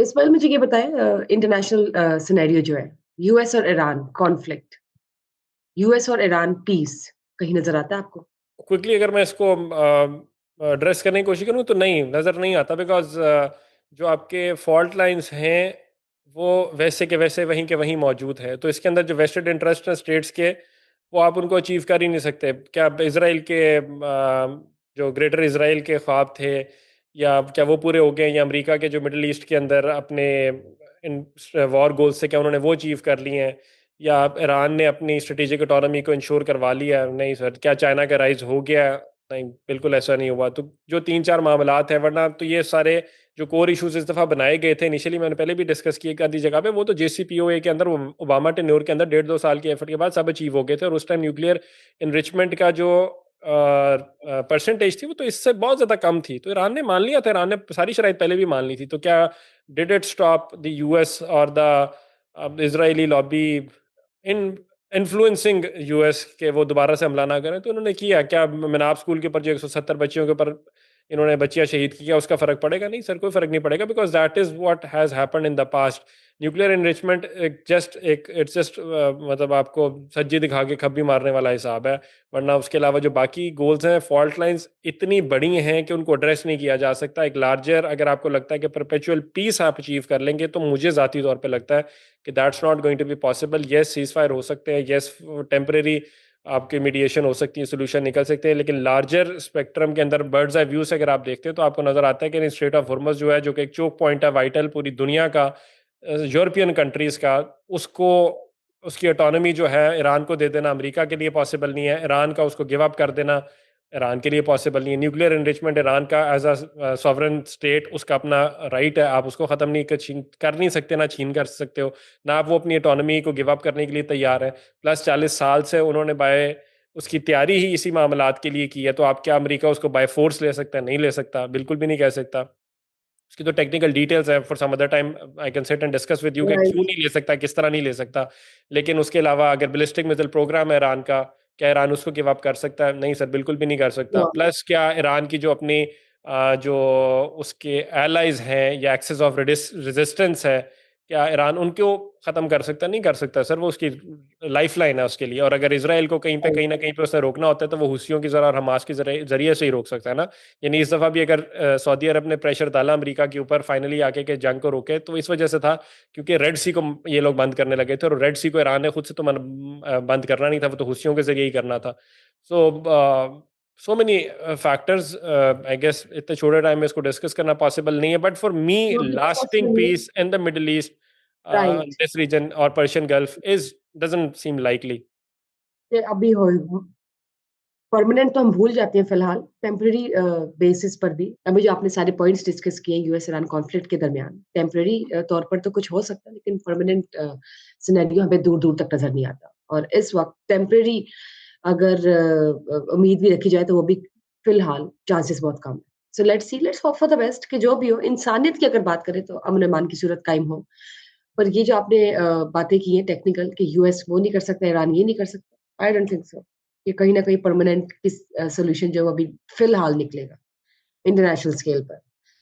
اس بار مجھے یہ بتائیں انٹرنیشنل سینیریو جو ہے یو ایس اور ایران کانفلکٹ، یو ایس اور ایران پیس کہیں نظر آتا ہے آپ کو؟ کوئکلی اگر میں اس کو ایڈریس کرنے کی کوشش کروں تو نہیں نظر نہیں آتا، بیکاز جو آپ کے فالٹ لائنس ہیں وہ ویسے کے ویسے وہیں کے وہیں موجود ہے. تو اس کے اندر جو ویسٹڈ انٹرسٹ ہیں اسٹیٹس کے وہ آپ ان کو اچیو کر ہی نہیں سکتے. کیا اسرائیل کے جو گریٹر اسرائیل کے خواب تھے یا کیا وہ پورے ہو گئے، یا امریکہ کے جو مڈل ایسٹ کے اندر اپنے وار گولز سے کیا انہوں نے وہ اچیو کر لی ہیں، یا ایران نے اپنی اسٹریٹجک اٹانومی کو انشور کروا لیا؟ نہیں سر. کیا چائنا کا رائز ہو گیا؟ نہیں، بالکل ایسا نہیں ہوا. تو جو 3-4 معاملات ہیں، ورنہ تو یہ سارے جو کور ایشوز اس دفعہ بنائے گئے تھے انیشلی، میں نے پہلے بھی ڈسکس کیے آدھی جگہ پہ، وہ تو جے سی پی او اے کے اندر اوباما ٹینیور کے اندر 1.5-2 سال کے ایفرٹ کے بعد سب اچیو ہو گئے تھے. اور اس ٹائم نیوکلیئر انرچمنٹ کا جو پرسنٹیج تھی وہ تو اس سے بہت زیادہ کم تھی. تو ایران نے مان لیا تھا، ایران نے ساری شرائط پہلے بھی مان لی تھی. تو کیا did it stop the U S اور دا اسرائیلی لابی ان انفلوئنسنگ یو ایس کے وہ دوبارہ سے حملہ نہ کریں؟ تو انہوں نے کیا. کیا مناب اسکول کے اوپر جو 170 بچیوں کے اوپر انہوں نے بچیاں شہید کیا اس کا فرق پڑے گا؟ نہیں سر، کوئی فرق نہیں پڑے گا، because that is what has happened in the past. Nuclear enrichment just مطلب آپ کو سجی دکھا کے کھبی مارنے والا حساب ہے. ورنہ اس کے علاوہ جو باقی گولز ہیں، فالٹ لائنز اتنی بڑی ہیں کہ ان کو ایڈریس نہیں کیا جا سکتا. ایک لارجر اگر آپ کو لگتا ہے کہ پرپیچول پیس آپ اچیو کر لیں گے، تو مجھے ذاتی طور پہ لگتا ہے کہ that's not going to be possible. Yes ceasefire ہو سکتے ہیں، یس ٹیمپریری آپ کی میڈیشن ہو سکتی ہے، سولوشن نکل سکتے ہیں، لیکن لارجر اسپیکٹرم کے اندر برڈز آئی ویو سے اگر آپ دیکھتے ہیں تو آپ کو نظر آتا ہے کہ اسٹریٹ آف ہارمز جو ہے، جو کہ ایک چوک پوائنٹ ہے وائٹل پوری دنیا کا، یورپین کنٹریز کا، اس کی اٹانومی جو ہے ایران کو دے دینا امریکہ کے لیے پاسبل نہیں ہے. ایران کا اس کو گیو اپ کر دینا ایران کے لیے پاسبل نہیں ہے. نیوکلیئر انریچمنٹ ایران کا ایز اے سوورن اسٹیٹ اس کا اپنا رائٹ ہے، آپ اس کو ختم نہیں کر نہیں سکتے، نہ چھین کر سکتے ہو، نہ آپ وہ اپنی اٹانومی کو گیو اپ کرنے کے لیے تیار ہے. پلس 40 سال سے انہوں نے اس کی تیاری ہی اسی معاملات کے لیے کی ہے. تو آپ کیا امریکہ اس کو بائی فورس لے سکتا ہے؟ نہیں لے سکتا، بالکل بھی نہیں کہہ سکتا. اس کی تو ٹیکنیکل ڈیٹیلز ہیں، for some other time I can سٹ اینڈ ڈسکس ود یو کہ کیوں نہیں لے سکتا، کس طرح نہیں لے سکتا. لیکن اس کے علاوہ اگر بیلسٹک میزائل پروگرام ہے ایران کا، کیا ایران اس کو گیو اپ کر سکتا ہے؟ نہیں سر، بالکل بھی نہیں کر سکتا. پلس کیا ایران کی جو اپنی جو اس کے ایلائز ہیں یا ایکسس آف ریزسٹنس ہے، کیا ایران ان کو ختم کر سکتا؟ نہیں کر سکتا سر، وہ اس کی لائف لائن ہے اس کے لیے. اور اگر اسرائیل کو کہیں نہ کہیں پہ اس نے روکنا ہوتا ہے تو وہ حوثیوں کی ذرا اور حماس کے ذریعے سے ہی روک سکتا ہے نا. یعنی اس دفعہ بھی اگر سعودی عرب نے پریشر ڈالا امریکہ کے اوپر فائنلی آ کے کہ جنگ کو روکے، تو اس وجہ سے تھا کیونکہ ریڈ سی کو یہ لوگ بند کرنے لگے تھے، اور ریڈ سی کو ایران نے خود سے تو بند کرنا نہیں تھا، وہ تو حوثیوں کے ذریعے ہی کرنا تھا. So many factors, I guess اتنے چھوٹے ٹائم میں اس کو ڈسکس کرنا پاسبل نہیں ہے. But for me lasting peace in the Middle East this region اور Persian Gulf doesn't seem likely. ابھی پرماننٹ تو ہم بھول جاتے ہیں فی الحال، ٹیمپرری بیسس پر بھی ابھی جو آپ نے سارے پوائنٹس ڈسکس کیے یو ایس ایران کانفلکٹ کے درمیان، ٹیمپرری طور پر تو کچھ ہو سکتا ہے، لیکن پرماننٹ سینیریو ہمیں دور دور تک نظر نہیں آتا. اور اس وقت ٹیمپرری اگر امید بھی رکھی جائے تو وہ بھی فی الحال چانسز بہت کم ہے. So let's see, let's hope for the best کہ جو بھی ہو، انسانیت کی اگر بات کریں تو امن امان کی صورت قائم ہو. پر یہ جو آپ نے باتیں کی ہیں ٹیکنیکل کہ یو ایس وہ نہیں کر سکتا، ایران یہ نہیں کر سکتا، آئی ڈونٹ تھنک سو کہ کہیں نہ کہیں پرماننٹ سولوشن جو ابھی فی الحال نکلے گا انٹرنیشنل اسکیل پر.